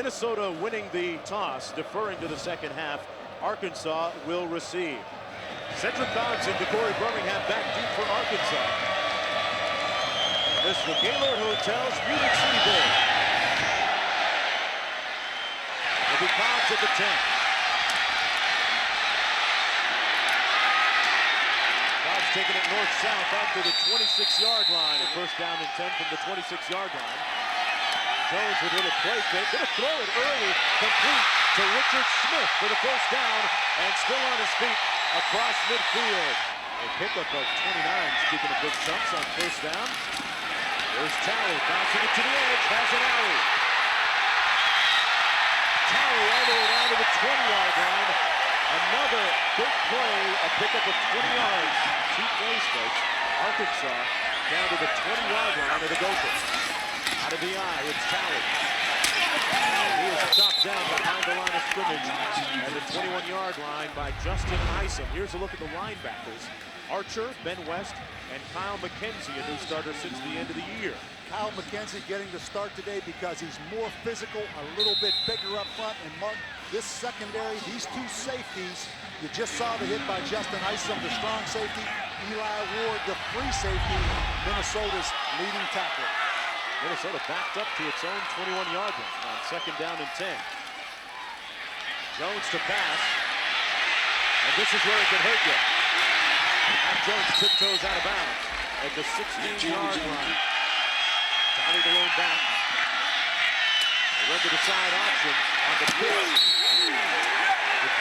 Minnesota winning the toss, deferring to the second half. Arkansas will receive. Cedric Thompson to Corey Birmingham, back deep for Arkansas. This is the Gaylord Hotels Music City Bowl. It'll be Cobbs at the 10. Cobbs taking it north-south out to the 26-yard line. And first down and 10 from the 26-yard line. Jones with a little play fake. Gonna throw it early, complete to Richard Smith for the first down, and still on his feet across midfield. A pickup of 29, speaking of big chunks on first down. There's Talley, bouncing it to the edge, has an alley. Talley all the way down to the 20-yard line. Another big play, a pickup of 20 yards. 2 plays, folks. Arkansas down to the 20-yard line of the Gophers. Out of the eye, it's Talley. He is chopped down behind the line of scrimmage at the 21-yard line by Justin Nystrom. Here's a look at the linebackers. Archer, Ben West, and Kyle McKenzie, a new starter since the end of the year. Kyle McKenzie getting the start today because he's more physical, a little bit bigger up front. And Mark, this secondary, these 2 safeties, you just saw the hit by Justin Nystrom, the strong safety. Eli Ward, the free safety, Minnesota's leading tackler. Minnesota backed up to its own 21-yard line on second down and 10. Jones to pass, and this is where it can hurt you. Matt Jones tiptoes out of bounds at the 16-yard line. Talley the lone back. They run to the side option on the pitch.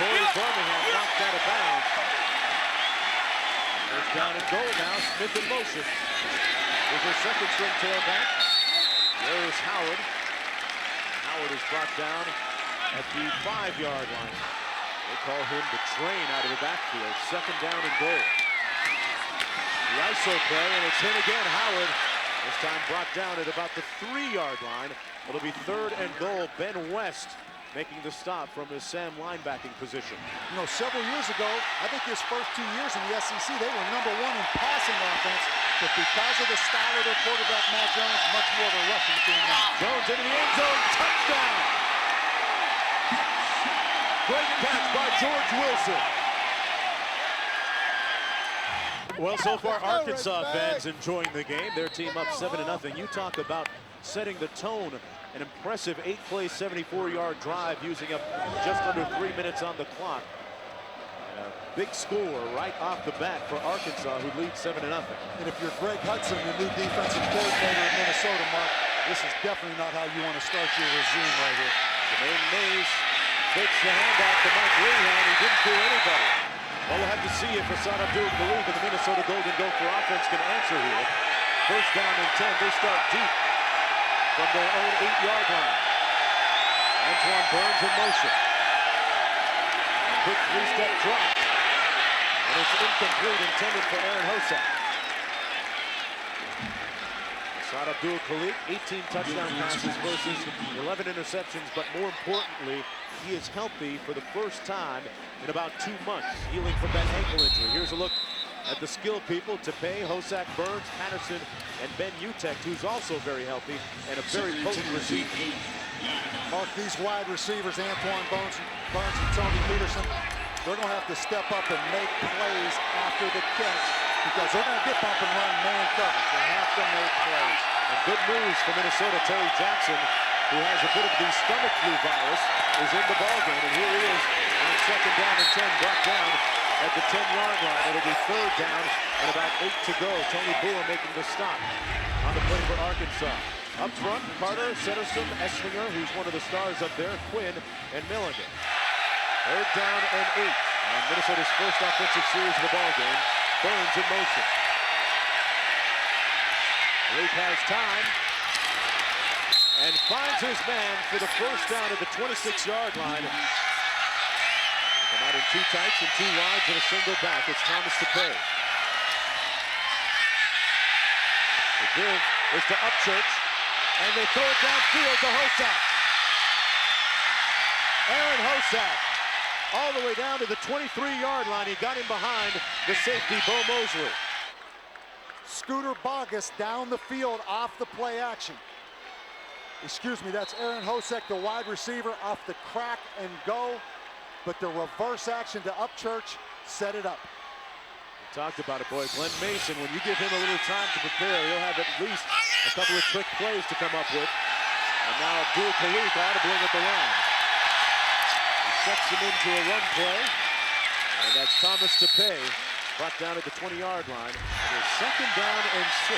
Corey Birmingham knocked out of bounds. First down and goal now. Smith in motion. There's their second string tailback. There is Howard. Howard is brought down at the 5-yard line. They call him the train out of the backfield. Second down and goal. The ISO play, and it's him again, Howard. This time brought down at about the 3-yard line. It'll be third and goal. Ben West making the stop from his Sam linebacking position. You know, several years ago, I think his first 2 years in the SEC, they were #1 in passing offense. But because of the style of their quarterback, Matt Jones, much more of a rushing team now. Jones into the end zone, touchdown! Great catch by George Wilson. Well, so far, Arkansas fans enjoying the game. Their team up 7-0. You talk about setting the tone. An impressive 8-play, 74-yard drive using up just under 3 minutes on the clock. And a big score right off the bat for Arkansas, who leads 7-0. And if you're Greg Hudson, the new defensive coordinator in Minnesota, Mark, this is definitely not how you want to start your regime right here. Jermaine Mays fakes the handoff to Mike Lehan. He didn't fool anybody. Well, we'll have to see if Asad Abdul-Khalid and the Minnesota Golden Gopher offense can answer here. First down and 10. They start deep from their own 8-yard line. Antoine Burns in motion. Quick 3-step drop. And it's incomplete, intended for Aaron Hosak. Asad Abdul-Khalid, 18 touchdown passes versus 11 interceptions, but more importantly, he is healthy for the first time in about 2 months, healing from that ankle injury. Here's a look at the skill people: Tapeh, Hosak, Burns, Patterson, and Ben Utecht, who's also very healthy and a very potent receiver. Mark, these wide receivers, Antoine Burns and Tony Peterson, they're going to have to step up and make plays after the catch because they're going to get bump and run man coverage. They have to make plays. And good news for Minnesota. Terry Jackson, who has a bit of the stomach flu virus, is in the ballgame. And here he is on second down and 10, brought down at the 10-yard line. It'll be third down and about 8 to go. Tony Boer making the stop on the play for Arkansas. Up front, Carter, Setterstrom, Esslinger, who's one of the stars up there, Quinn, and Milligan. Third down and 8 on Minnesota's first offensive series of the ballgame. Burns in motion. Lake has time and finds his man for the first down at the 26-yard line. Come out in 2 tights and 2 wides and a single back. It's Thomas Tapeh. The give is to Upchurch, and they throw it downfield to Hosak. Aaron Hosak, all the way down to the 23-yard line. He got him behind the safety, Bo Mosley. Scooter Bogus down the field off the play action. excuse me, that's Aaron Hosek, the wide receiver, off the crack and go. But the reverse action to Upchurch set it up. We talked about it, boy. Glenn Mason, when you give him a little time to prepare, he'll have at least a couple of quick plays to come up with. And now Abdul Khalik audibling at the line. He sets him into a run play. And that's Thomas Tapeh, brought down at the 20-yard line. It is 2nd down and 6.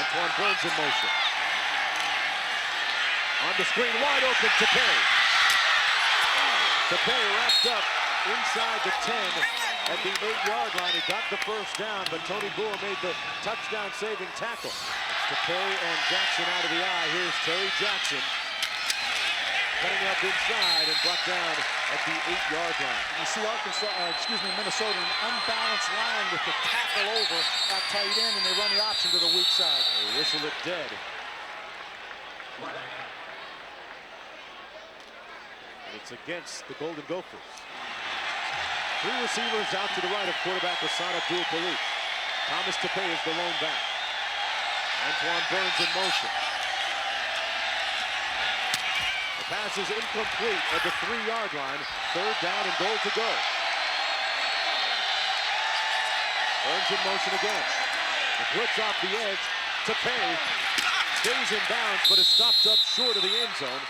Antoine Burns in motion. On the screen, wide open, Tapeh. Tapeh wrapped up inside the 10 at the 8-yard line. He got the first down, but Tony Boer made the touchdown-saving tackle. It's Tapeh and Jackson out of the eye. Here's Terry Jackson cutting up inside and brought down at the 8-yard line. You see Minnesota, an unbalanced line with the tackle over at tight end, and they run the option to the weak side. They whistle it dead. And it's against the Golden Gophers. 3 receivers out to the right of quarterback Hassan Abdul Khalik. Thomas Tapeh is the lone back. Antoine Burns in motion. The pass is incomplete at the 3-yard line. 3rd down and goal to go. Burns in motion again. The blitz off the edge. Tapeh stays in bounds, but is stopped up short of the end zone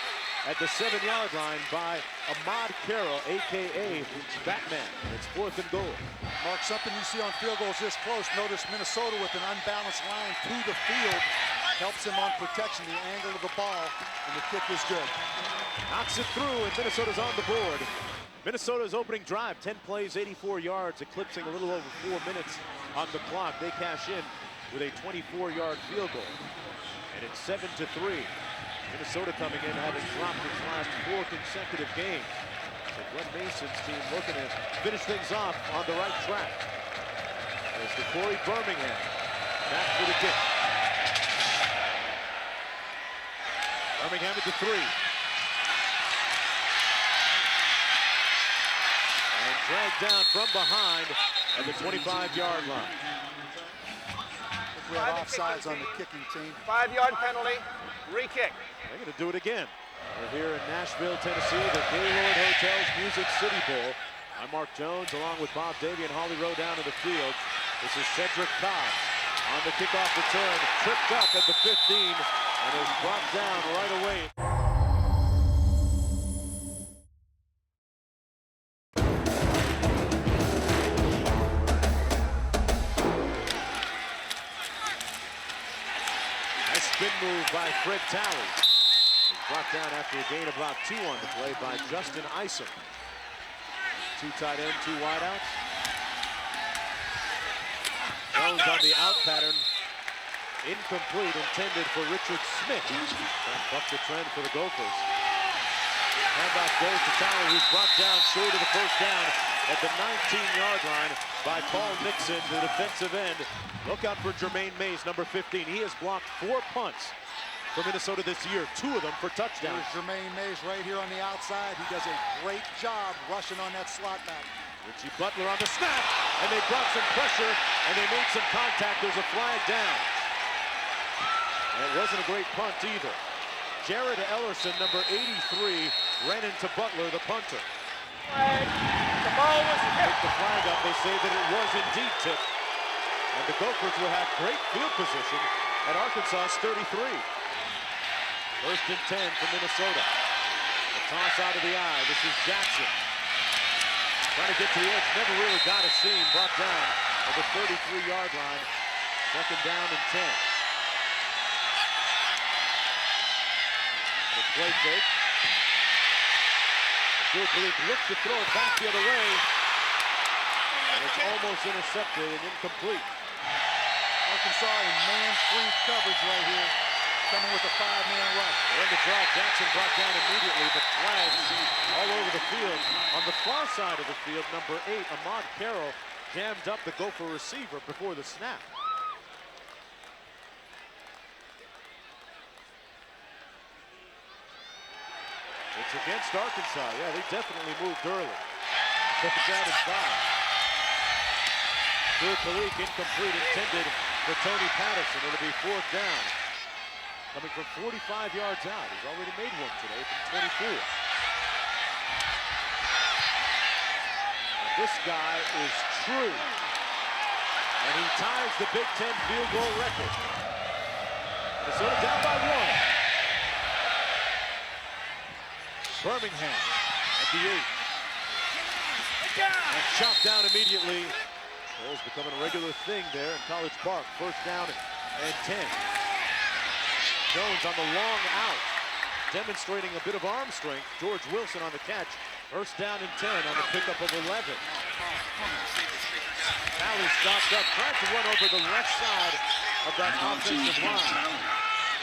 at the 7-yard line by Ahmad Carroll, a.k.a. Batman. It's 4th and goal. Mark, something you see on field goals this close. Notice Minnesota with an unbalanced line to the field helps him on protection, the angle of the ball, and the kick is good. Knocks it through, and Minnesota's on the board. Minnesota's opening drive, 10 plays, 84 yards, eclipsing a little over 4 minutes on the clock. They cash in with a 24-yard field goal, and it's 7-3. Minnesota coming in having dropped its last 4 consecutive games. So Glenn Mason's team looking to finish things off on the right track. There's the Corey Birmingham back for the kick. Birmingham at the 3. And dragged down from behind at the 25-yard line. We have offsides on the kicking team. 5-yard penalty, re-kick. They're going to do it again. We're here in Nashville, Tennessee, the Gaylord Hotels Music City Bowl. I'm Mark Jones, along with Bob Davey and Holly Rowe down to the field. This is Cedric Cobb on the kickoff return, tripped up at the 15, and is brought down right away. Nice spin move by Fred Talley. Brought down after a gain of about 2 on the play by Justin Isom. 2 tight end, 2 wideouts. Jones on the out pattern. Incomplete, intended for Richard Smith. Trying to buck the trend for the Gophers. Handoff goes to Talley, who's brought down short of the first down at the 19-yard line by Paul Nixon, the defensive end. Look out for Jermaine Mays, number 15. He has blocked 4 punts for Minnesota this year, 2 of them for touchdowns. Here's Jermaine Mays right here on the outside. He does a great job rushing on that slot back. Richie Butler on the snap, and they brought some pressure, and they made some contact. There's a flag down. And it wasn't a great punt either. Jared Ellerson, number 83, ran into Butler, the punter. The ball was Pick the flag up. They say that it was indeed tipped. And the Gophers will have great field position at Arkansas's 33. 1st and 10 for Minnesota. A toss out of the eye. This is Jackson. Trying to get to the edge. Never really got a seam. Brought down at the 33-yard line. 2nd down and 10. The play fake. Abdul Khalik looks to throw it back the other way. And it's almost intercepted and incomplete. Arkansas in man-free coverage right here, coming with a 5-man rush. In the draw, Jackson brought down immediately, but flags all over the field. On the far side of the field, number 8, Ahmad Carroll, jammed up the Gopher receiver before the snap. It's against Arkansas. Yeah, they definitely moved early. 2nd down and 5. Abdul Khalik incomplete, intended for Tony Patterson. It'll be 4th down. coming from 45 yards out. He's already made one today from 24. And this guy is true. And he ties the Big Ten field goal record. Minnesota down by 1. Birmingham at the 8. And chopped down immediately. It's becoming a regular thing there in College Park. First down and 10. Jones on the long out, demonstrating a bit of arm strength. George Wilson on the catch. First down and 10 on the pickup of 11. Talley stopped up, tried to run over the left side of that offensive line.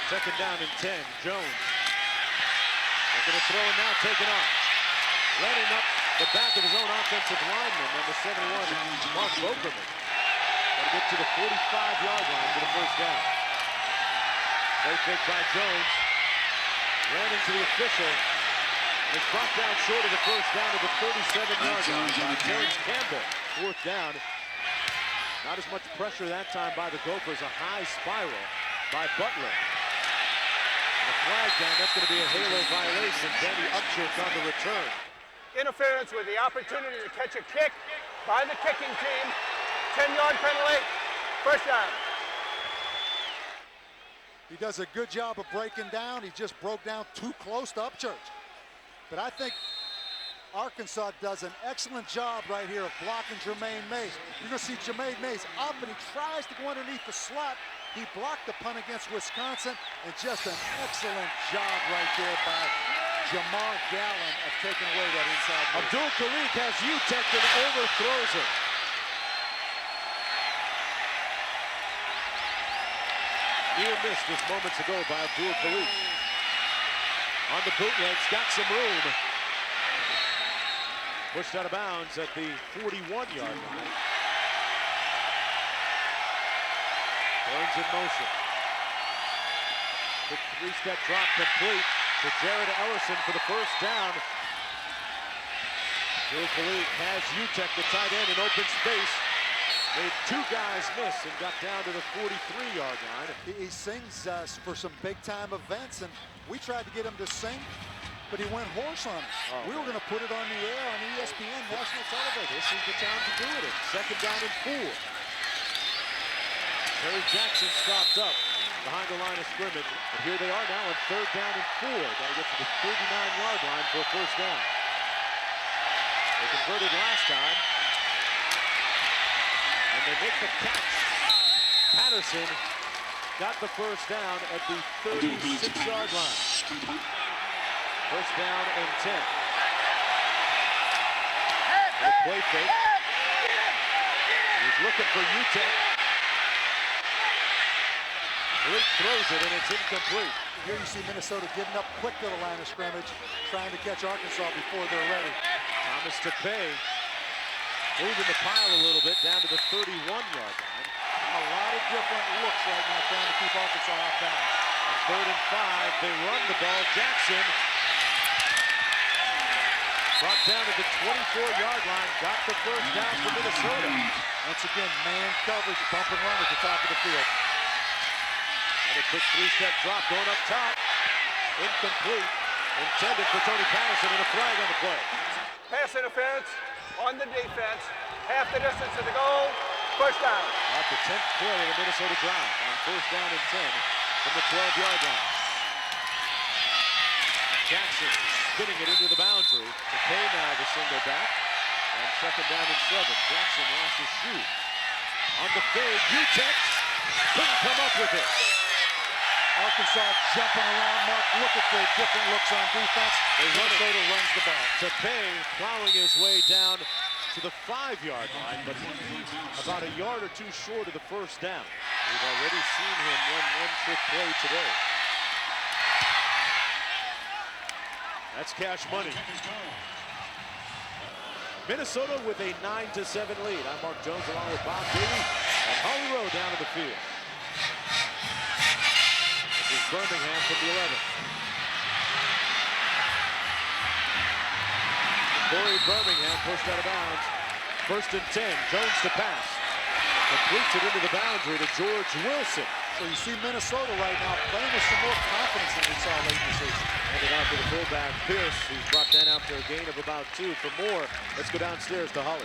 Second down and 10. Jones looking to throw and now taken off. Running up the back of his own offensive lineman, number 71, Mark Bogerman. Got to get to the 45-yard line for the first down. Play fake by Jones. Ran into the official. And it's brought down short of the first down to the 37-yard line by James Campbell. Fourth down. Not as much pressure that time by the Gophers. A high spiral by Butler. And a flag down. That's going to be a halo violation. Danny Upchurch on the return. Interference with the opportunity to catch a kick by the kicking team. 10-yard penalty. First down. He does a good job of breaking down. He just broke down too close to Upchurch. But I think Arkansas does an excellent job right here of blocking Jermaine Mays. You're going to see Jermaine Mays up, and he tries to go underneath the slot. He blocked the punt against Wisconsin, and just an excellent job right there by Jamar Gallen of taking away that inside move. Abdul Khalik has Utech and overthrows him. Near miss just moments ago by Abdul Khalik. On the bootlegs, got some room. Pushed out of bounds at the 41-yard line. Burns in motion. Quick three-step drop complete to Jared Ellison for the first down. Abdul Khalik has Utech, the tight end, in open space. Made two guys miss and got down to the 43-yard line. He sings for some big-time events, and we tried to get him to sing, but he went hoarse on us. We were going to put it on the air on ESPN national television. This is the time to do it. Second down and 4. Terry Jackson stopped up behind the line of scrimmage, but here they are now on third down and 4. Got to get to the 39-yard line for a first down. They converted last time. And they make the catch. Patterson got the first down at the 36-yard line. First down and 10. The play fake. He's looking for Utech. Blake throws it and it's incomplete. Here you see Minnesota getting up quick to the line of scrimmage, trying to catch Arkansas before they're ready. Thomas Tapeh moving the pile a little bit down to the 31-yard line. A lot of different looks right now trying to keep Arkansas off balance. On third and 5, they run the ball. Jackson brought down to the 24-yard line, got the first down for Minnesota. Once again, man coverage, bump and run at the top of the field. And a quick three-step drop going up top. Incomplete. Intended for Tony Patterson, and a flag on the play. Pass interference on the defense. Half the distance to the goal. First down. At the 10th play of the Minnesota drive on first down and 10 from the 12-yard line. Jackson spinning it into the boundary. Tapeh now the single back. And second down and 7. Jackson lost his shoe. On the fade, Utech couldn't come up with it. Arkansas jumping around, Mark. Look at the different looks on defense. Minnesota runs the ball. Tapeh plowing his way down to the 5-yard line, but about a yard or two short of the first down. We've already seen him run one-trick play today. That's cash money. Minnesota with a 9-7 lead. I'm Mark Jones along with Bob Daly and Holly Rowe down to the field. This is Birmingham from the 11. Corey Birmingham pushed out of bounds. First and 10, Jones to pass. Completes it into the boundary to George Wilson. So you see Minnesota right now playing with some more confidence than we saw late in the season. Handed out to the fullback, Pierce, who's brought that out to a gain of about 2. For more, let's go downstairs to Holly.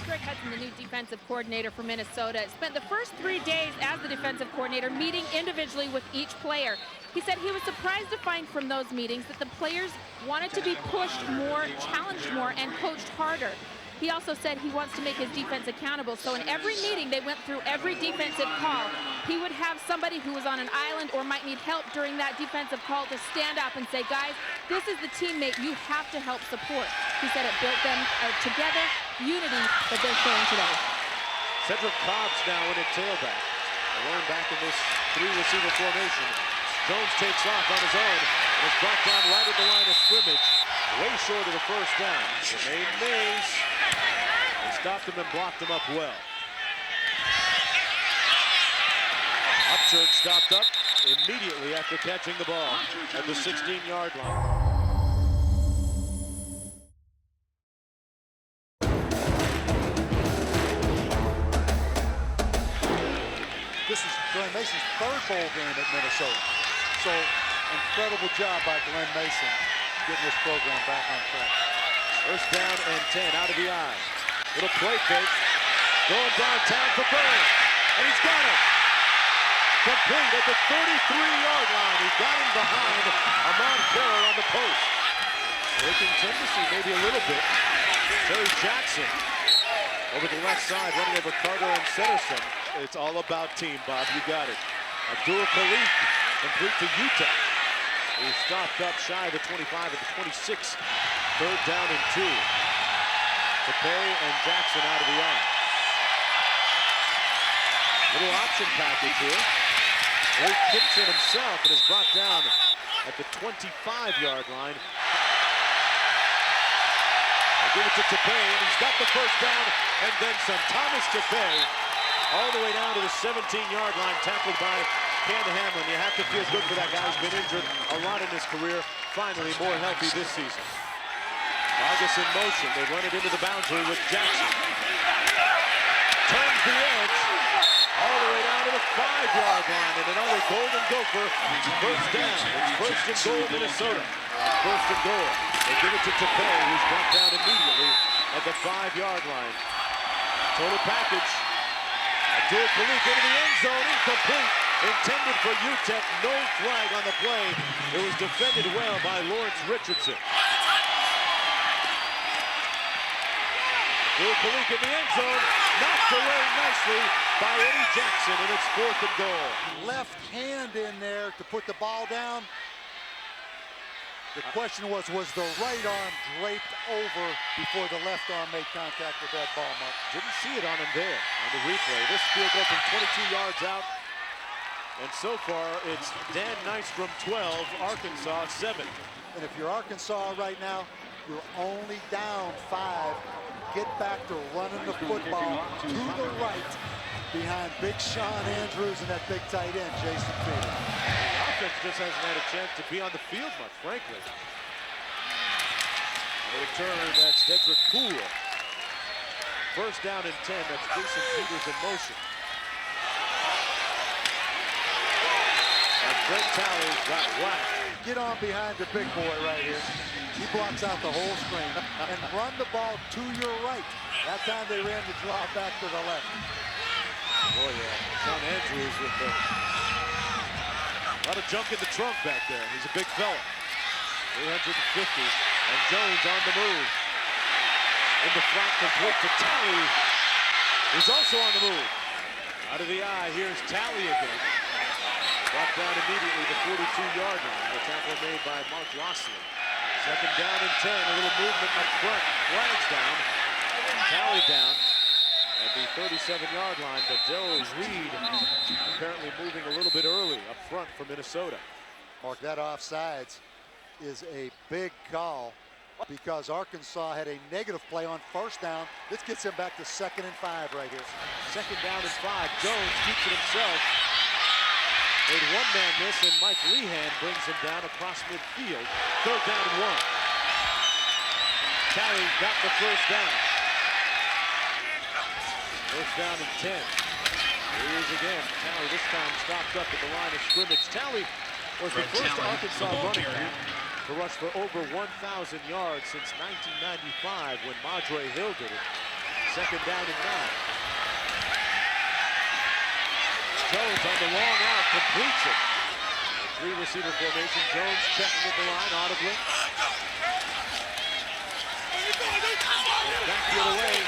Greg Hudson, the new defensive coordinator for Minnesota, spent the first 3 days as the defensive coordinator meeting individually with each player. He said he was surprised to find from those meetings that the players wanted to be pushed more, challenged more, and coached harder. He also said he wants to make his defense accountable. So in every meeting, they went through every defensive call. He would have somebody who was on an island or might need help during that defensive call to stand up and say, guys, this is the teammate you have to help support. He said it built them together, unity that they're showing today. Cedric Cobb's now in at tailback. Alone back in this 3-receiver formation. Jones takes off on his own and is brought down right at the line of scrimmage. Way short of the first down. Jermaine Mays. They stopped him and blocked him up well. Upchurch stopped up immediately after catching the ball at the 16-yard line. This is Glenn Mason's 3rd bowl game at Minnesota. So incredible job by Glenn Mason getting this program back on track. First down and 10 out of the eye. Little play fake. Going downtown for Burr. And he's got it. Complete at the 33-yard line. He got him behind Ahmad Carroll on the post. Breaking tendency maybe a little bit. Terry Jackson over the left side running over Carter and Setterson. It's all about team, Bob. You got it. Abdul Khalif complete to Utah. He stopped up shy of the 25 at the 26. 3rd down and 2. Tapeh and Jackson out of the eye. Little option package here. He kicks it himself and is brought down at the 25-yard line. They give it to Tapeh, and he's got the first down and then some. Thomas Tapeh all the way down to the 17-yard line, tackled by Ken Hamlin. You have to feel good for that guy. He's been injured a lot in his career. Finally more healthy this season. August in motion. They run it into the boundary with Jackson. Turns the edge all the way down to the 5-yard line, and another Golden Gopher. First down. It's first and goal, Minnesota. First and goal. They give it to Tapeh, who's brought down immediately at the 5-yard line. Total package. Abdul Khalif into the end zone, incomplete. Intended for UTEP, no flag on the play. It was defended well by Lawrence Richardson. Abdul Khalif in the end zone, knocked away nicely by Eddie Jackson, and it's 4th and goal. Left hand in there to put the ball down. The question was the right arm draped over before the left arm made contact with that ball, Mark? Didn't see it on him there on the replay. This field goal from 22 yards out. And so far, it's Dan Nystrom 12, Arkansas 7. And if you're Arkansas right now, you're only down 5. Get back to running the football to the right behind big Sean Andrews and that big tight end, Jason Peter. The offense just hasn't had a chance to be on the field much, frankly. The return, that's Dedrick Poole. First down and 10, that's Jason Peters in motion. And Brent Talley's got whacked. Get on behind the big boy right here. He blocks out the whole screen and run the ball to your right. That time they ran the draw back to the left. Boy, yeah, Sean Andrews with a lot of junk in the trunk back there. He's a big fella. 350, and Jones on the move. In the flat, complete to Talley, who's also on the move. Out of the eye, here's Talley again. Brought down immediately the 42-yard line. The tackle made by Mark Lossley. 2nd down and 10, a little movement up front. Flags down, Talley down at the 37-yard line, but Joe Reed apparently moving a little bit early up front for Minnesota. Mark, that offsides is a big call because Arkansas had a negative play on first down. This gets him back to 2nd and 5 right here. 2nd down and 5. Jones keeps it himself. Made one man miss, and Mike Lehan brings him down across midfield. 3rd down and 1. Talley got the first down. First down and 10. Here he is again. Talley this time stopped up at the line of scrimmage. Talley was the first Arkansas running back to rush for over 1,000 yards since 1995 when Madre Hill did it. Second down and 9. Jones on the long out, completes it. Three receiver formation. Jones checking at the line audibly. Back the other way.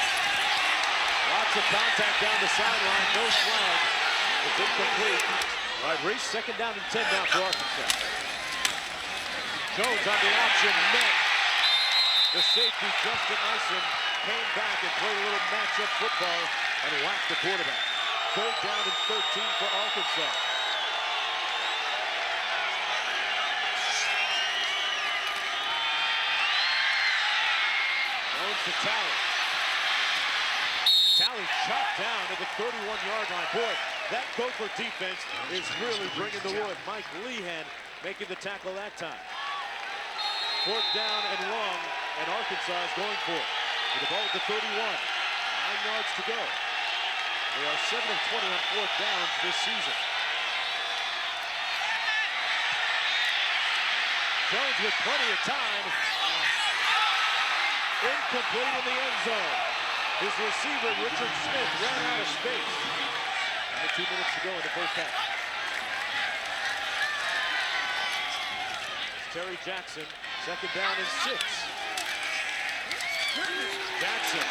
Lots of contact down the sideline. No flag. It's incomplete. Right, Reese, second down and 10 now for Arkansas. Jones on the option, met. The safety, Justin Nystrom, came back and played a little matchup football and whacked the quarterback. Third down and 13 for Arkansas. Jones to Talley. Talley chopped down at the 31-yard line. Boy, that Gopher defense is really bringing the wood. Mike Lehan making the tackle that time. Fourth down and long, and Arkansas is going for it. With the ball at the 31. 9 yards to go. They are 7 of 20 on fourth downs this season. Jones with plenty of time. Incomplete in the end zone. His receiver, Richard Smith, ran out of space. Under 2 minutes to go in the first half. Terry Jackson, second down and 6. Jackson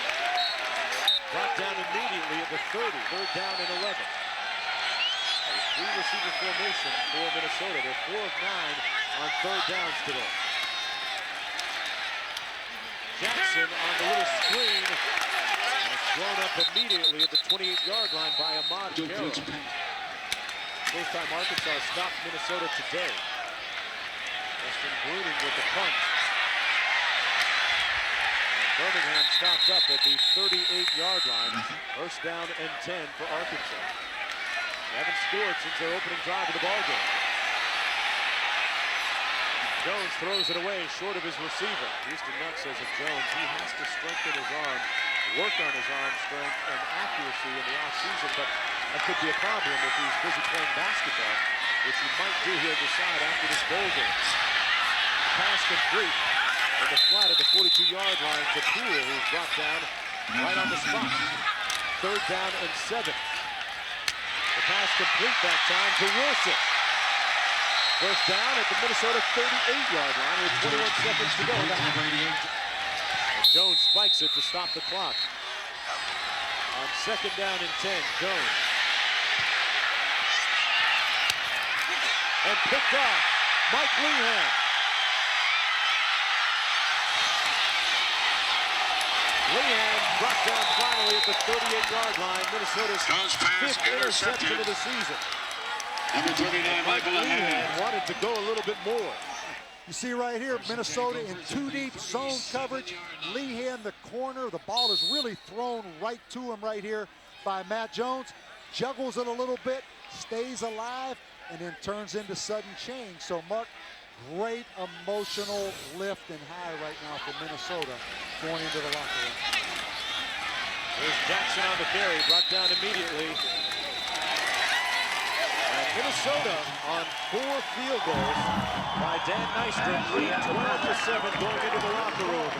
brought down immediately at the 30, third down and 11. A three receiver formation for Minnesota. They're 4 of 9 on third downs today. Jackson on the little screen, and it's thrown up immediately at the 28-yard line by Ahmad Carroll. First time Arkansas stopped Minnesota today. Weston Bruning with the punt. And Birmingham stopped up at the 38-yard line. First down and 10 for Arkansas. They haven't scored since their opening drive of the ballgame. Jones throws it away short of his receiver. Houston Nutt says of Jones, he has to strengthen his arm, work on his arm strength and accuracy in the offseason, but that could be a problem if he's busy playing basketball, which he might do here decide after this bowl game. Pass complete in the flat at the 42-yard line to Poole, who's brought down right on the spot. Third down and 7. The pass complete that time to Wilson. First down at the Minnesota 38-yard line with 21 seconds to go in the half. And Jones spikes it to stop the clock. On second down and 10, Jones. And picked off, Mike Lehan. Lehan brought down finally at the 38-yard line. Minnesota's 5th interception of the season. Number 39, Michael Lehan wanted to go a little bit more. You see right here, Minnesota in 2 deep zone coverage. Lehan, the corner, the ball is really thrown right to him right here by Matt Jones. Juggles it a little bit, stays alive, and then turns into sudden change. So, Mark, great emotional lift and high right now for Minnesota going into the locker room. There's Jackson on the carry, brought down immediately. And Minnesota on 4 field goals by Dan Nystrom, lead 12-7 going into the locker room.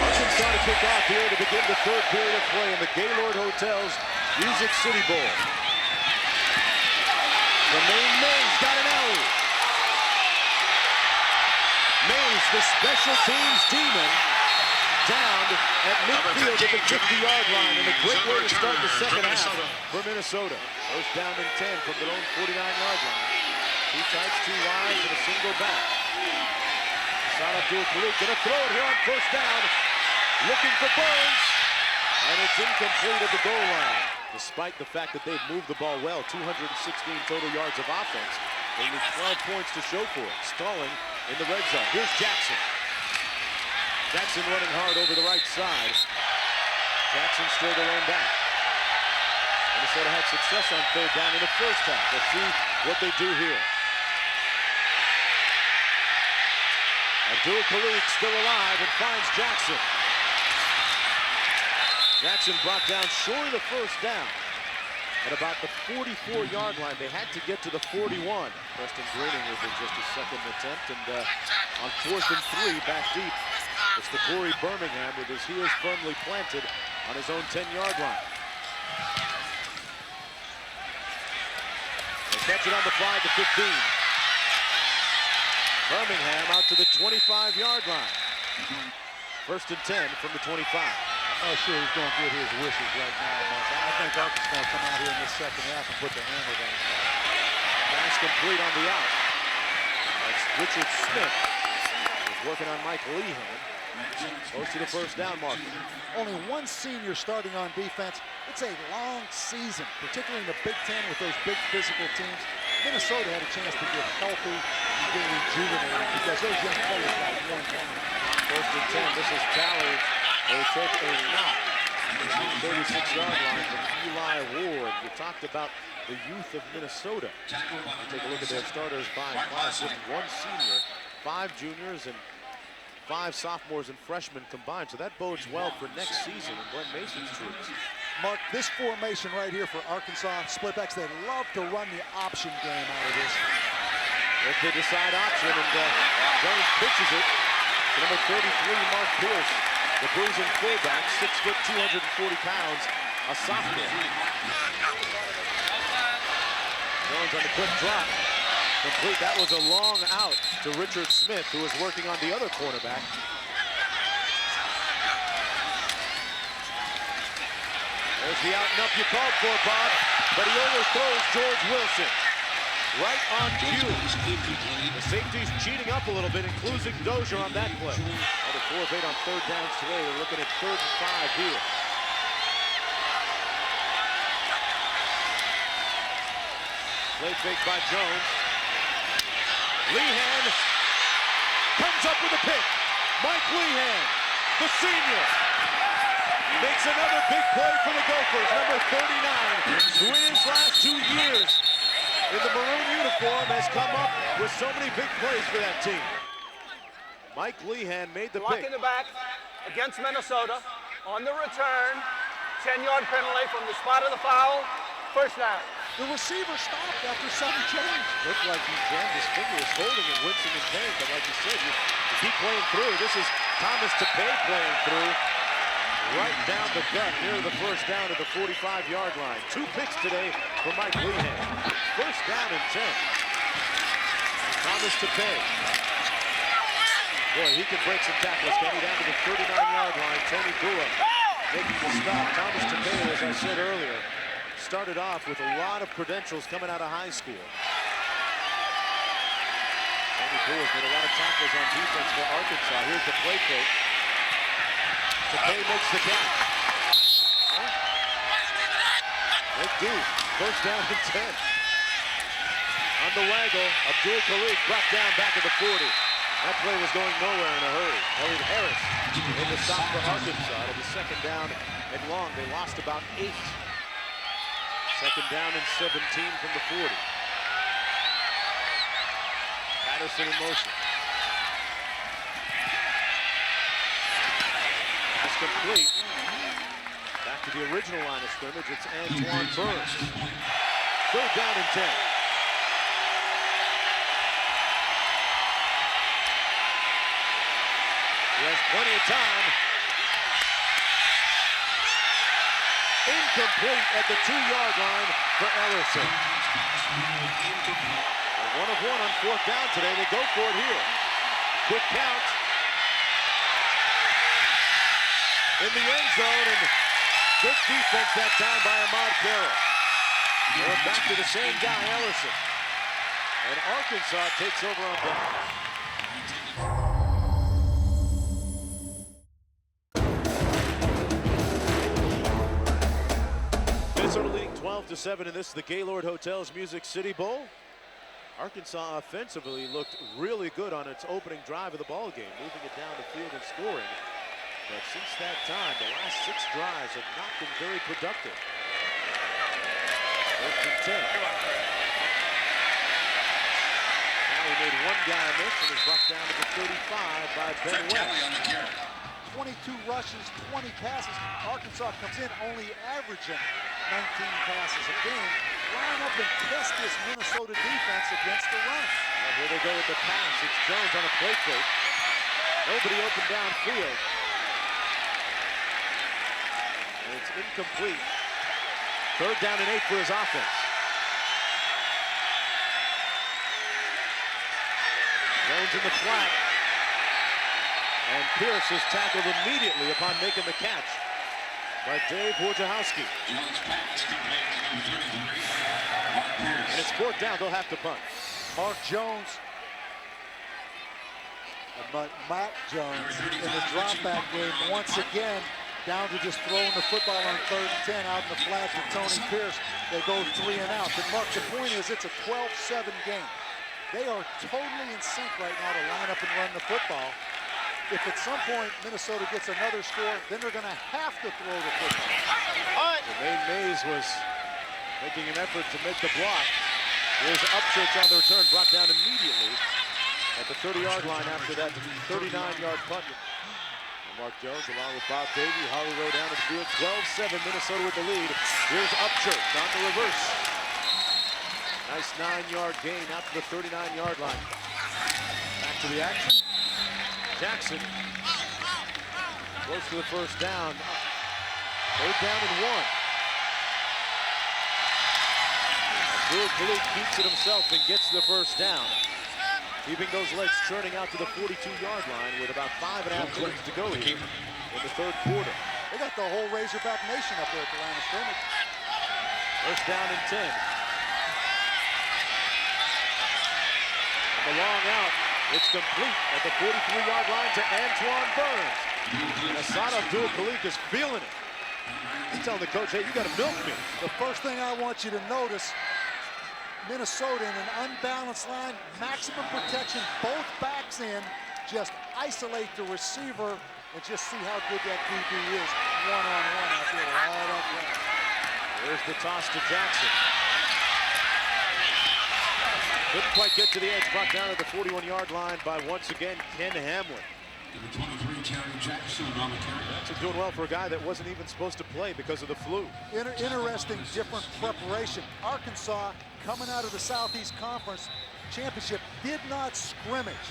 Arkansas to kick off here to begin the third period of play in the Gaylord Hotel's Music City Bowl. Jermaine Mays got an alley. Mays, the special teams demon, down at midfield at the 50-yard line, and a great way to start the second half for Minnesota. First down and 10 from their own 49-yard line. 2 tights, 2 wides, and a single back. Shot up to a Khalid, gonna throw it here on first down. Looking for Burns, and it's incomplete at the goal line. Despite the fact that they've moved the ball well, 216 total yards of offense. They need 12 points to show for it. Stalling in the red zone. Here's Jackson. Jackson running hard over the right side. Jackson still the lone back. Minnesota had success on third down in the first half. Let's see what they do here. Abdul-Khalik still alive and finds Jackson. Jackson brought down short of the first down at about the 44-yard line. They had to get to the 41. Preston Greening with just his second attempt, and on 4th and 3, back deep, it's the Corey Birmingham with his heels firmly planted on his own 10-yard line. They catch it on the fly at the 15. Birmingham out to the 25-yard line. 1st and 10 from the 25. I'm not sure he's going to get his wishes right now, Mark. I think Arkansas going to come out here in this second half and put the hammer down. Pass complete on the out. That's Richard Smith. He's working on Mike Lehan. Close to the first down marker. Only one senior starting on defense. It's a long season, particularly in the Big Ten with those big physical teams. Minnesota had a chance to get healthy and get rejuvenated because those young players got one game. 1st and 10. This is Tally. They take a knock. 36-yard line from Eli Ward. You talked about the youth of Minnesota. You take a look at their starters by class. Just 1 senior, 5 juniors, and 5 sophomores and freshmen combined. So that bodes well for next season in Glenn Mason's troops. Mark, this formation right here for Arkansas splitbacks, they love to run the option game out of this. If they decide option, and Jones pitches it to number 33, Mark Pierce, the bruising fullback, 6 foot, 240 pounds, a sophomore. Jones on the quick drop. Complete. That was a long out to Richard Smith, who was working on the other cornerback. There's the out and up you called for, Bob, but he overthrows George Wilson. Right on cue. The safety's cheating up a little bit, including Dozier on that play. Another 4 of 8 on 3rd downs today. They're looking at 3rd and 5 here. Play fake by Jones. Lehan comes up with a pick. Mike Lehan, the senior, makes another big play for the Gophers. Number 39, who in his last 2 years in the maroon uniform has come up with so many big plays for that team. Mike Lehan made the Block pick. in the back against Minnesota. On the return, 10-yard penalty from the spot of the foul. First down. The receiver stopped after sudden change. Looked like he jammed his finger, was holding and wincing in pain, but like you said, you keep playing through. This is Thomas Tapeh playing through. Right down the gut near the first down at the 45-yard line. 2 picks today for Mike Lehan. First down and 10. Thomas Tapeh. Boy, he can break some tackles. Coming down to the 39-yard line. Tony Bua making the stop. Thomas Tapeh, as I said earlier, started off with a lot of credentials coming out of high school. Tony Bua made a lot of tackles on defense for Arkansas. Here's the play fake. Tapeh makes the catch. Make do. First down and 10. On the waggle, Abdul-Khalik brought down back at the 40. That play was going nowhere in a hurry. Elliot Harris in the stop for Arkansas. It'll be 2nd down and long. They lost about 8. 2nd down and 17 from the 40. Patterson in motion. Pass complete. Back to the original line of scrimmage. It's Antoine Burns. 3rd down and 10. He has plenty of time. Incomplete at the 2-yard line for Ellerson. 1 of 1 on 4th down today. They go for it here. Quick count. In the end zone, and good defense that time by Ahmad Carroll. They're back to the same guy, Ellerson. And Arkansas takes over on down. Minnesota leading 12-7 in this, the Gaylord Hotels Music City Bowl. Arkansas offensively looked really good on its opening drive of the ball game, moving it down the field and scoring. But since that time, the last 6 drives have not been very productive. 1st and 10. Now he made one guy miss and is brought down to the 35 by Ben West. 22 rushes, 20 passes. Arkansas comes in only averaging 19 passes a game. Line up and test this Minnesota defense against the run. Well, here they go with the pass. It's Jones on a play fake. Nobody open downfield. And it's incomplete. 3rd down and 8 for his offense. Jones in the flat. And Pierce is tackled immediately upon making the catch by Dave Wojciechowski. And it's 4th down, they'll have to punt. Mark Jones, Matt Jones in the drop-back game once again down to just throwing the football on 3rd and 10 out in the flat to Tony Pierce. They go 3 and out. But Mark, the point is it's a 12-7 game. They are totally in sync right now to line up and run the football. If at some point Minnesota gets another score, then they're going to have to throw the football. Jermaine Mays was making an effort to make the block. Here's Upchurch on the return, brought down immediately at the 30-yard line after that 39-yard punt. And Mark Jones along with Bob Davey, Hollywood down the field. 12-7, Minnesota with the lead. Here's Upchurch on the reverse. Nice 9-yard gain out to the 39-yard line. Back to the action. Jackson goes to the 1st down. 3rd down and 1. Abdul-Khalid keeps it himself and gets the 1st down. Keeping those legs churning out to the 42-yard line with about 5.5 minutes to go here in the 3rd quarter. They got the whole Razorback nation up there at the line of scrimmage. 1st down and 10. And the long out. It's complete at the 43-yard line to Antoine Burns. And Assad Abdul-Khalid is feeling it. He's telling the coach, hey, you got to milk me. The first thing I want you to notice, Minnesota in an unbalanced line, maximum protection, both backs in, just isolate the receiver and just see how good that DB is one-on-one out there right up there. There's the toss to Jackson. Couldn't quite get to the edge, brought down at the 41-yard line by, once again, Ken Hamlin. Number 23, Terry Jackson on the carry. Jackson doing well for a guy that wasn't even supposed to play because of the flu. Interesting, different preparation. Arkansas, coming out of the Southeast Conference Championship, did not scrimmage.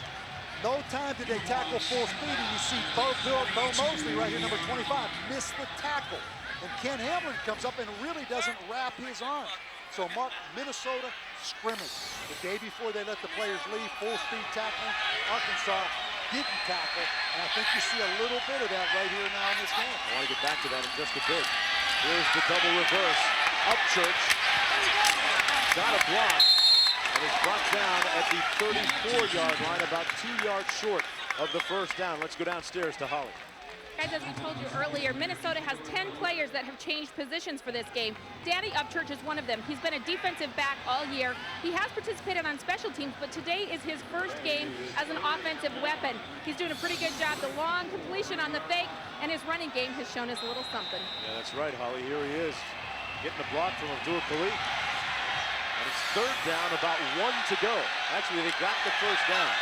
No time did they tackle full speed, and you see Bo Mosley right here, number 25, miss the tackle. And Ken Hamlin comes up and really doesn't wrap his arm. So Mark, Minnesota scrimmage. The day before they let the players leave, full speed tackling. Arkansas didn't tackle, and I think you see a little bit of that right here now in this game. I want to get back to that in just a bit. Here's the double reverse. Upchurch got a block and is brought down at the 34-yard line, about 2 yards short of the 1st down. Let's go downstairs to Holly. Guys, as we told you earlier, Minnesota has 10 players that have changed positions for this game. Danny Upchurch is one of them. He's been a defensive back all year. He has participated on special teams, but today is his first game as an offensive weapon. He's doing a pretty good job. The long completion on the fake, and his running game has shown us a little something. Yeah, that's right, Holly. Here he is, getting a block from Abdul-Khalid. And it's 3rd down, about 1 to go. Actually, they got the 1st down.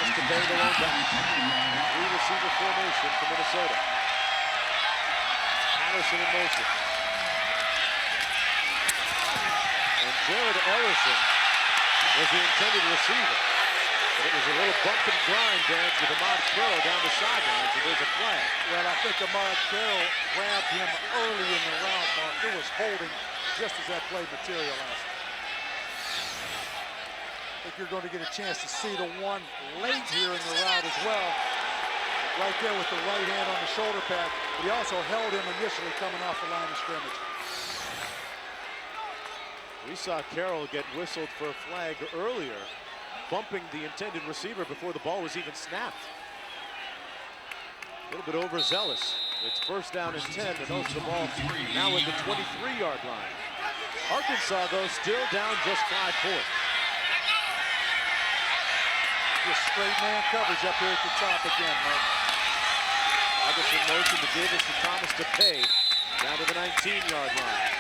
Tapeh the lone back. 3-receiver formation for Minnesota. Patterson in motion. And Jared Ellison was the intended receiver. But it was a little bump and grind dance with Ahmad Carroll down the sidelines, and there's a flag. Well, I think Ahmad Carroll grabbed him early in the route, Mark. It was holding just as that play materialized. I think you're going to get a chance to see the one late here in the route as well. Right there with the right hand on the shoulder pad. But he also held him initially coming off the line of scrimmage. We saw Carroll get whistled for a flag earlier, bumping the intended receiver before the ball was even snapped. A little bit overzealous. It's 1st down and 10, and those the ball now at the 23-yard line. Arkansas, though, still down just 5 points. Just straight man coverage up here at the top again, Mark. August in motion to Davis to Thomas Tapeh down to the 19-yard line.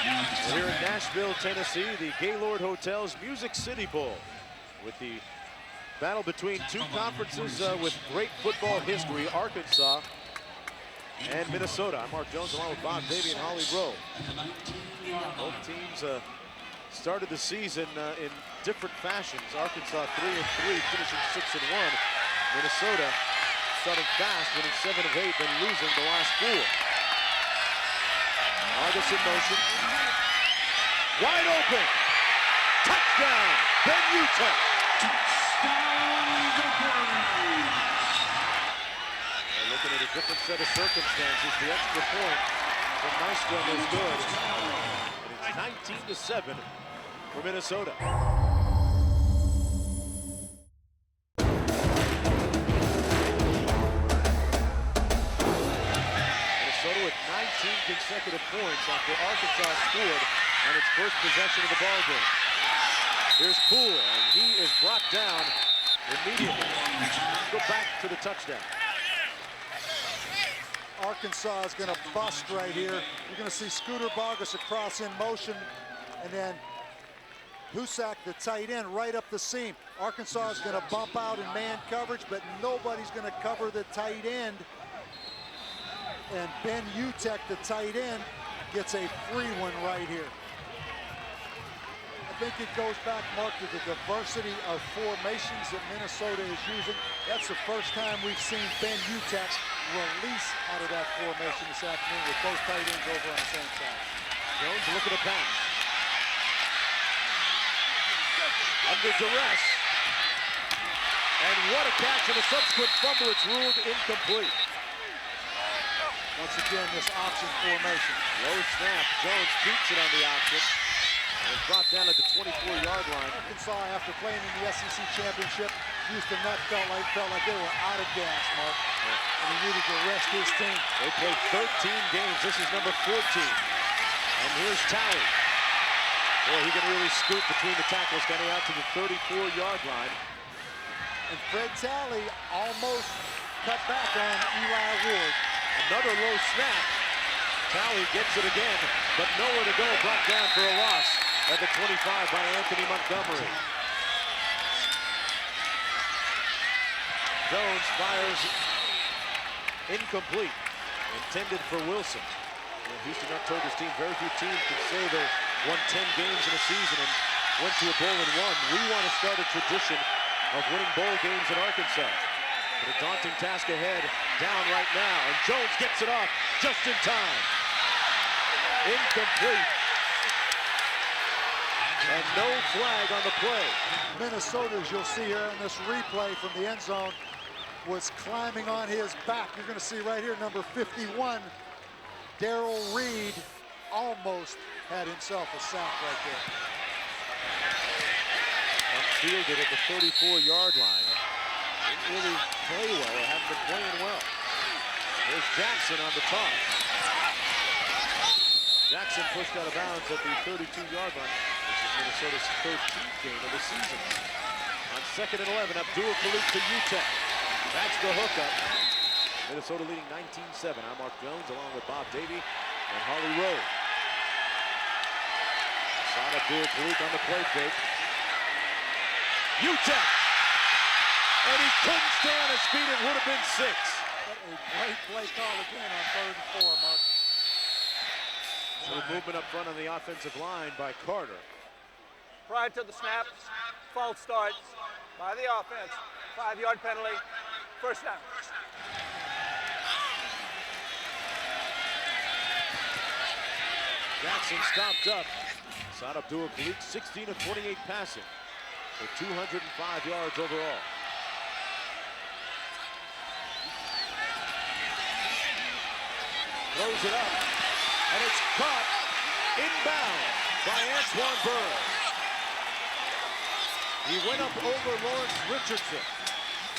We're here in Nashville, Tennessee, the Gaylord Hotel's Music City Bowl, with the battle between two conferences with great football history, Arkansas and Minnesota. I'm Mark Jones along with Bob Davey and Holly Rowe. Both teams started the season in different fashions. Arkansas 3-3, finishing 6-1. Minnesota starting fast, winning 7 of 8, then losing the last 4. Argus in motion. Wide open. Touchdown. Ben Utah. Looking at a different set of circumstances. The extra point from Nystrom is good. And it's 19-7 for Minnesota. Minnesota with 19 consecutive points after Arkansas scored on its first possession of the ball game. Here's Poole, and he is brought down immediately. Let's go back to the touchdown. Arkansas is going to bust right here. You're going to see Scooter Bogus across in motion, and then Husak, the tight end, right up the seam. Arkansas is going to bump out in man coverage, but nobody's going to cover the tight end. And Ben Utah, the tight end, gets a free one right here. I think it goes back, Mark, to the diversity of formations that Minnesota is using. That's the first time we've seen Ben Utah release out of that formation this afternoon with both tight ends over on the same side. Jones looking to pass. Under duress. And what a catch, and a subsequent fumble. It's ruled incomplete. Once again, this option formation. Low snap. Jones keeps it on the option. And it's brought down at the 24-yard line. Arkansas, after playing in the SEC championship, Houston Nutt felt like they were out of gas, Mark. And he needed to rest his team. They played 13 games. This is number 14. And here's Talley. Boy, he can really scoot between the tackles, getting out to the 34-yard line. And Fred Talley almost cut back on Eli Ward. Another low snap. Talley gets it again, but nowhere to go. Brought down for a loss at the 25 by Anthony Montgomery. Jones fires incomplete, intended for Wilson. And Houston Nutt told his team, very few teams can say they won 10 games in a season and went to a bowl and won. We want to start a tradition of winning bowl games in Arkansas. But a daunting task ahead, down right now, and Jones gets it off just in time. Incomplete. And no flag on the play. Minnesota, as you'll see here in this replay from the end zone, was climbing on his back. You're going to see right here, number 51, Darrell Reed almost had himself a sack right there. Unfielded at the 34-yard line. Didn't really play well, or haven't been playing well. There's Jackson on the toss. Jackson pushed out of bounds at the 32-yard line. This is Minnesota's 13th game of the season. On 2nd and 11, Abdul Khalid to Utah. That's the hookup. Minnesota leading 19-7. I'm Mark Jones along with Bob Davey and Holly Rowe. Side Abdul Khalid on the play fake. Utah! And he couldn't stay on his feet. It would have been 6. What a great play call again on 3rd and 4, Mark. So movement up front on the offensive line by Carter. Prior to the snap, false start by the offense. 5-yard penalty, first down. Jackson stopped up. Saad Abdul Khalid, 16 of 28 passing for 205 yards overall. Throws it up, and it's caught inbound by Antoine Burns. He went up over Lawrence Richardson.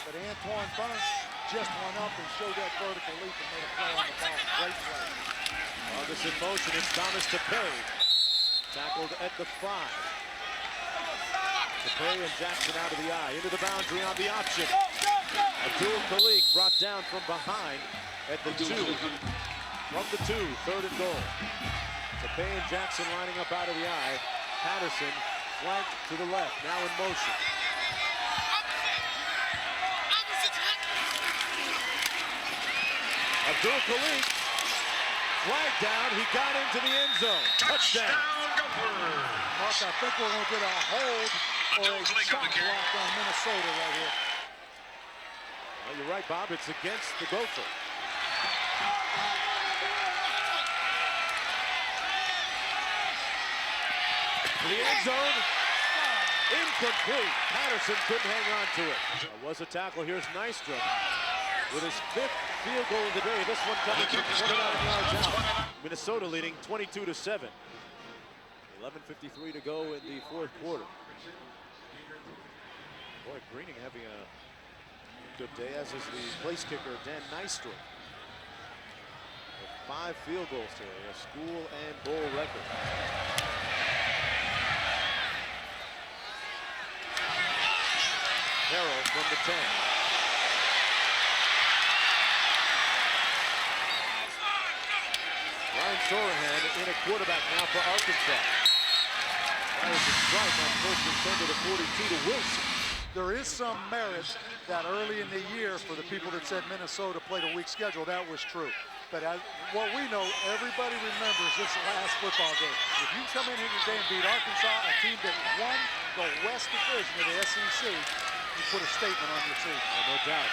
But Antoine Burns just went up and showed that vertical leap and made a play on the ball. Great play. August in motion, it's Thomas Tapeh. Tackled at the 5. Tapeh and Jackson out of the eye. Into the boundary on the option. Abdul Khalid brought down from behind at the 2. From the 2, 3rd and goal. Tapeh and Jackson lining up out of the eye. Patterson flank to the left, now in motion. Abdul Khalik, flag down, he got into the end zone. Touchdown. Mark, I think we're going to get a hold or a shot block on Minnesota right here. Well, you're right, Bob, it's against the Gophers. To the end zone, incomplete. Patterson couldn't hang on to it. That was a tackle. Here's Nystrom with his 5th field goal of the day. This one coming from 29 yards out. Minnesota leading 22-7. 11:53 to go in the 4th quarter. Boy, Greening having a good day, as is the place kicker, Dan Nystrom. With 5 field goals today, a school and bowl record. Harrell from the 10. Ryan Sorahan in a quarterback now for Arkansas. That was a strike on 1st and 10 to the 42 to Wilson. There is some merit that early in the year, for the people that said Minnesota played a weak schedule, that was true. But what we know, everybody remembers this last football game. If you come in here today and beat Arkansas, a team that won the West Division of the SEC, you put a statement on your team. Oh, no doubt.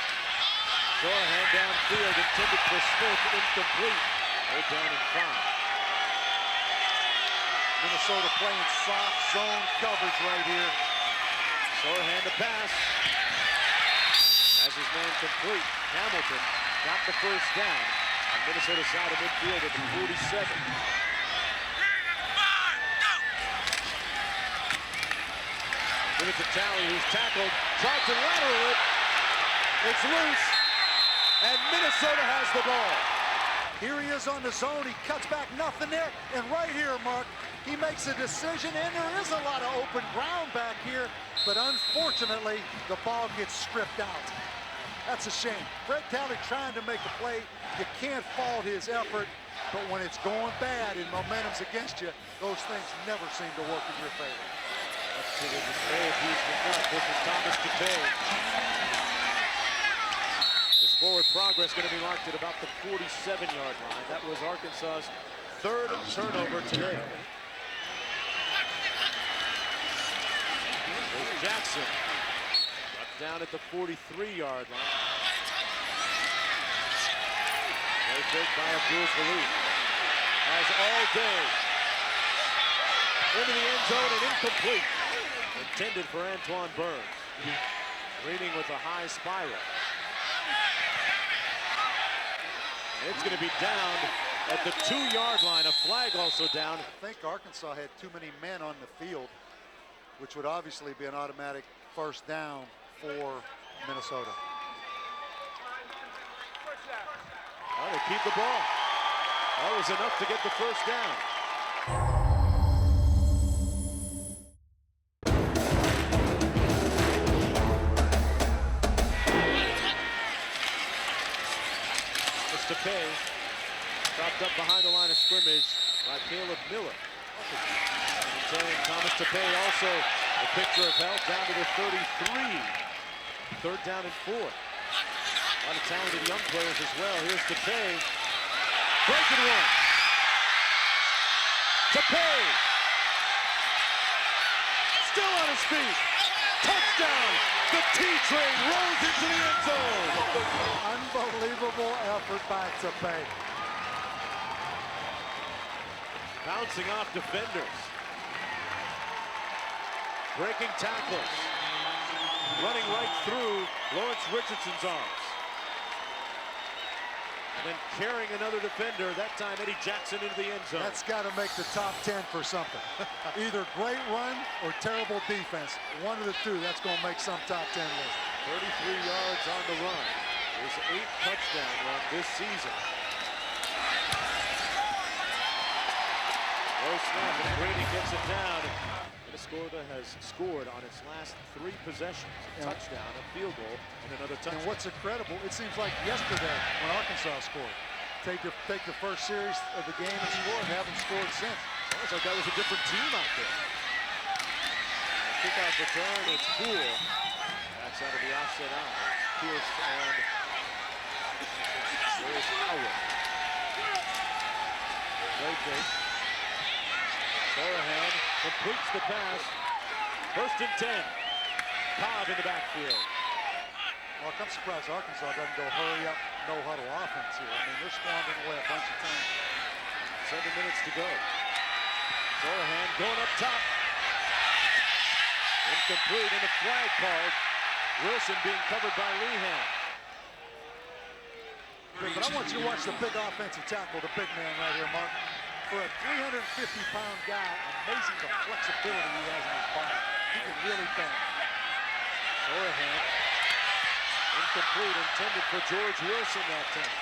Sorahan downfield, intended for Smith, incomplete. Hold down in 5. Minnesota playing soft zone coverage right here. Sorahan to pass. Has his man complete. Hamilton got the 1st down on Minnesota side of midfield at the 47. Give it to Talley, who's tackled, tries to lateral it. It's loose, and Minnesota has the ball. Here he is on the zone. He cuts back, nothing there. And right here, Mark, he makes a decision, and there is a lot of open ground back here, but unfortunately, the ball gets stripped out. That's a shame. Fred Talley trying to make a play. You can't fault his effort, but when it's going bad and momentum's against you, those things never seem to work in your favor. That's to the display of Houston Nutt. This is Thomas Tapeh. His forward progress going to be marked at about the 47-yard line. That was Arkansas's 3rd turnover today. There's Jackson. Up down at the 43-yard line. Play fake by Abdul Khalik. Has all day. Into the end zone and incomplete. Intended for Antoine Burns. Greening with a high spiral. It's going to be down at the 2-yard line. A flag also down. I think Arkansas had too many men on the field, which would obviously be an automatic 1st down for Minnesota. Oh, they keep the ball. That was enough to get the 1st down. Tapeh stopped up behind the line of scrimmage by Caleb Miller. Thomas Tapeh also a picture of health down to the 33. 3rd down and 4. A lot of talented young players as well. Here's Tapeh. Breaking one. Tapeh. Still on his feet. Touchdown. The T-Train rolls into the end zone. Unbelievable effort by Tapeh. Bouncing off defenders. Breaking tackles. Running right through Lawrence Richardson's arms. And then carrying another defender, that time Eddie Jackson into the end zone. That's got to make the top 10 for something. Either great run or terrible defense. One of the two, that's going to make some top 10 list. 33 yards on the run. His 8th touchdown run this season. Low snap, and Brady gets it down. Minnesota has scored on its last 3 possessions. A touchdown, a field goal, and another touchdown. And what's incredible, it seems like yesterday when Arkansas scored. take the first series of the game and score, and haven't scored since. Almost like that was a different team out there. Kickoff return, it's Poole. Backs out of the offset out. It's Pierce and there's Howard. Great fake. Sorahan completes the pass. First and 10. Cobb in the backfield. Well, I'm surprised Arkansas doesn't go hurry up, no huddle offense here. I mean, they're squandering away a bunch of time. 7 minutes to go. Sorahan going up top. Incomplete and a flag called. Wilson being covered by Lehan. But I want you to watch the big offensive tackle, the big man right here, Mark. For a 350-pound guy, amazing the flexibility he has in his body. He can really bang. Sorahan. Incomplete, intended for George Wilson that time.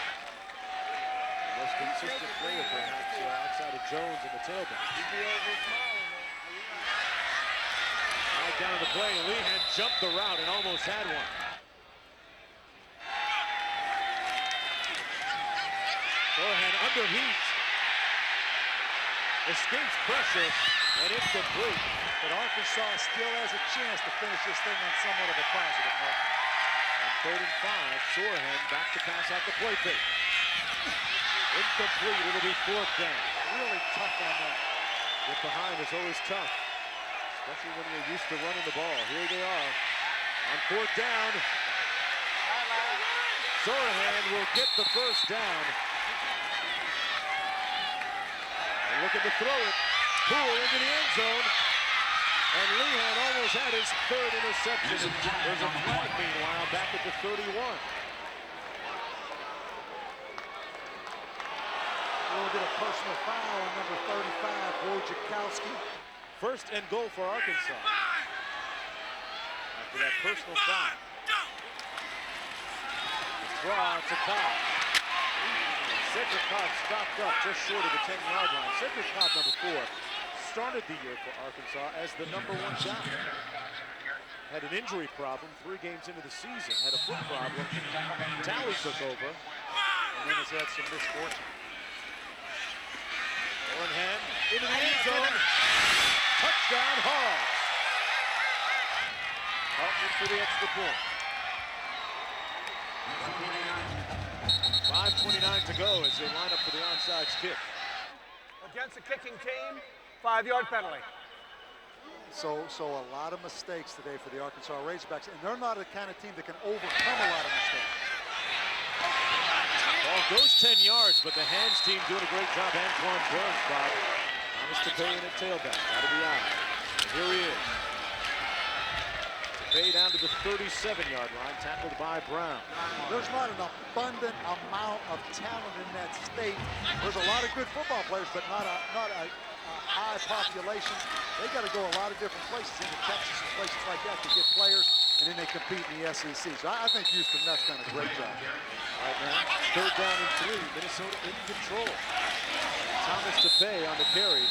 The most consistent player perhaps outside of Jones in the tailback. Right down to the play, Lehan jumped the route and almost had one. Sorahan under heat. Escapes pressure and incomplete. But Arkansas still has a chance to finish this thing on somewhat of a positive note. On 3rd and 5, Sorahan back to pass out the play fake. Incomplete, it'll be 4th down. Really tough on that. Get behind is always tough, especially when you're used to running the ball. Here they are on 4th down. Sorahan will get the first down. And looking to throw it. Poole into the end zone. And Lehan almost had his 3rd interception. There's a flag, meanwhile, back at the 31. We'll get a personal foul on number 35, Wojciechowski. 1st and goal for Arkansas. After that personal foul. The draw to Cobb. Cedric Cobb stopped up just short of the 10-yard line. Cedric Cobb, number 4, started the year for Arkansas as the number 1 guy. Had an injury problem 3 games into the season. Had a foot problem. Talley took over. And then has had some misfortune. Sorahan into the end zone. Touchdown, Hogs. Helping for the extra point. 5:29 to go as they line up for the onside kick. Against the kicking team, 5-yard penalty. So a lot of mistakes today for the Arkansas Razorbacks, and they're not the kind of team that can overcome a lot of mistakes. Ball goes 10 yards, but the hands team doing a great job. Antoine Burns, Bob. Thomas Tapeh in at tailback, out of the eye. And here he is. Tapeh down to the 37-yard line, tackled by Brown. There's not an abundant amount of talent in that state. There's a lot of good football players, but not a high population. They got to go a lot of different places into Texas and places like that to get players, and then they compete in the SEC. So I think Houston Nutt's done a great job. Right now, 3rd down and 3, Minnesota in control. Thomas Tapeh on the carry.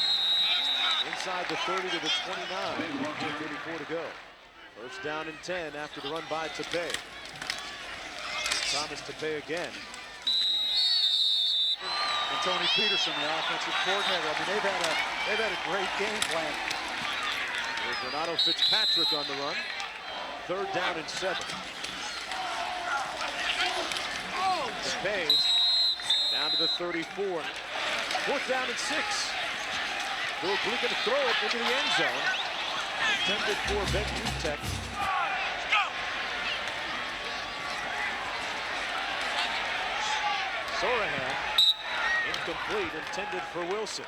Inside the 30 to the 29, 34 to go. 1st down and 10 after the run by Tapeh. Thomas Tapeh again. And Tony Peterson, the offensive coordinator. I mean, they've had a great game plan. There's Renato Fitzpatrick on the run. 3rd down and 7. Tapeh down to the 34. 4th down and 6. Bill Gleason to throw it into the end zone. Intended for Ben Utech. Sorahan, incomplete, intended for Wilson.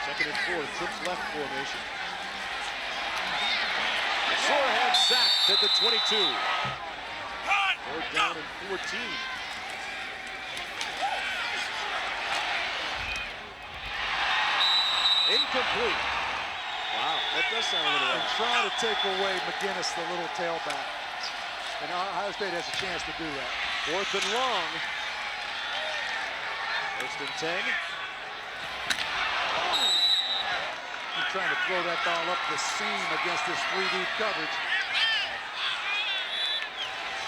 2nd and 4, trips left formation. Sorahan sacked at the 22. 3rd down and 14. Incomplete. Wow, that does sound a little odd. Trying to take away McGinnis, the little tailback. And Ohio State has a chance to do that. 4th and long. 1st and 10. He's trying to throw that ball up the seam against this 3-deep coverage.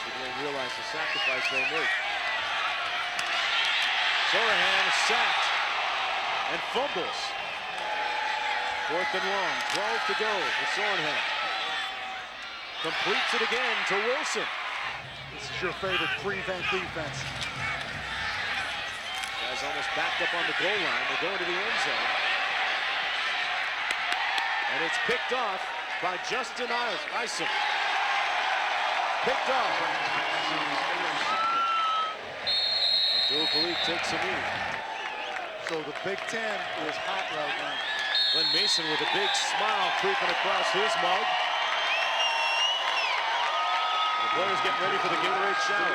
They didn't realize the sacrifice they made. Sorohan sacked and fumbles. 4th and long, 12 to go for Sorohan. Completes it again to Wilson. This is your favorite prevent defense. Guys almost backed up on the goal line. They're going to the end zone. And it's picked off by Justin Isom. Picked off. Abdul-Khalik takes a knee. So the Big Ten is hot right now. Glenn Mason with a big smile creeping across his mug. The players getting ready for the Gatorade shower.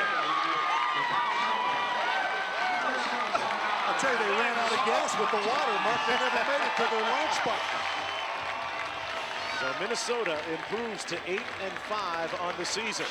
I'll tell you, they ran out of gas with the water, Mark. They never made it to their launch spot. So Minnesota improves to 8-5 on the season.